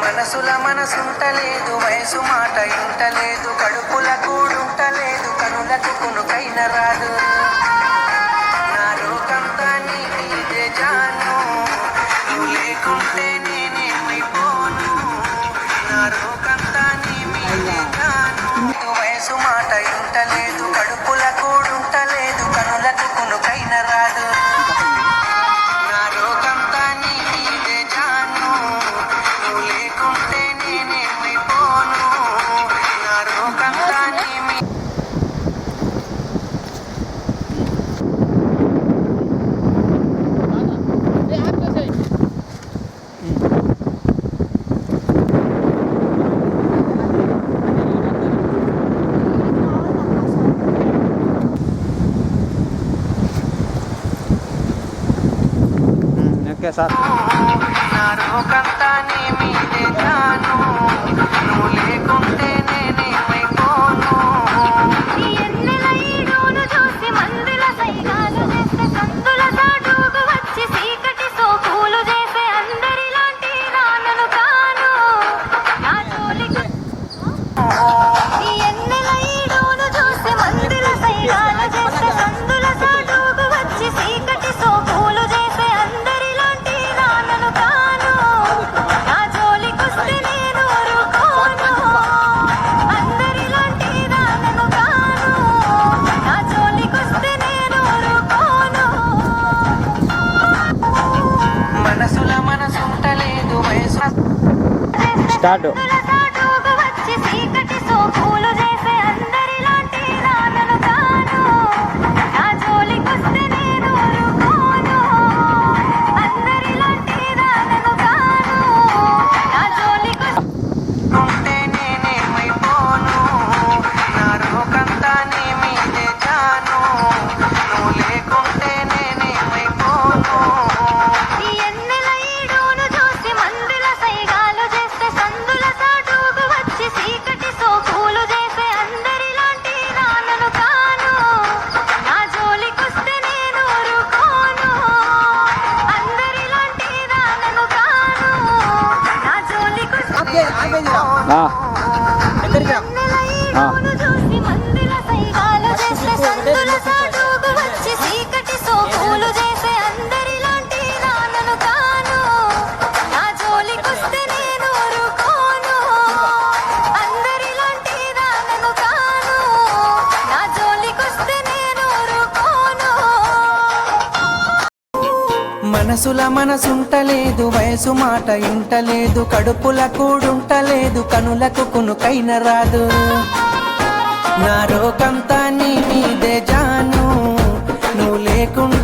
మనసుల మనసుంటలేదు, వయసు మాట ఇంటలేదు, కడుపుల కూడుంటలేదు, కనులకు కునుకైన రాదు. నా లోకంతా నీ మీదే జాను, నువ్వు లేకుంటే నేనేమైపోను. నా లోకంతా నీ మీదే జాను, వయసు మాట ఇంటలేదు, కడుపుల కూడుంటలేదు, కనులకు కునుకైన రాదు. Okay sir. నా లోకంతా నీ మీదే జాను, నువ్వు లేకుంటే నేనేమైపోను. ఎన్నెల ఈడును చూసి మందుల సైగాలు చేస్తే సందుల సాటుకు వచ్చి చీకటి సోకులు చేసే అందరిలాంటి నాన్నను కాను. నా జోలికి ఎన్నెల ఈడును చూసి మందుల సైగాలు చేస్తే సందుల సాటుకు వచ్చి చీకటి సోకులు చేసే అందరిలాంటి నాన్నను కాను. నా జోలికొస్తే నేను ఊరుకోను. అందరిలాంటి నాన్నను కాను. నా జోలికొస్తే నేను ఊరుకోను. మనసుల మనసుంటలేదు, వయసు స్టార్ట్. సందుల సాటుకు వచ్చి చీకటి సోకులు చేసే అందరిలాంటి నాన్నను కాను. నా జోలికొస్తే నేను ఊరుకోను. అందరిలాంటి నాన్నను కాను. నా జోలికొస్తే ఉంటే నేనేమైపోను. నా లోకంతా నీ మీదే జాను, నువ్వు లేకుంటే నేనేమైపోను. ఎన్నెల ఈడును చూసి మందుల సైగాలు చేస్తే సందుల సాటుకు వచ్చి చీకటి సోకులు చేసే అందరిలాంటి నాన్నను కాను. నా జోలికొస్తే నేను ఊరుకోను. అందరిలాంటి నాన్నను కాను. నా జోలికొస్తే ఎన్నెల ఈడును చూసి మందుల సైగాలు చేస్తే సందుల సాటుకు వచ్చి చీకటి సోకులు చేసే అందరిలాంటి నాన్నను కాను. నా జోలికొస్తే నేను ఊరుకోను. అందరిలాంటి నాన్నను కాను. నా జోలికొస్తే నేను ఊరుకోను. మనసుల మనసుంటలేదు, వయసు మాట ఇంటలేదు, కడుపుల కూడుంటలేదు, కనులకు కునుకైన రాదు. నా రోకంతా నీ మీదే జాను, నువ్వు లేకుండా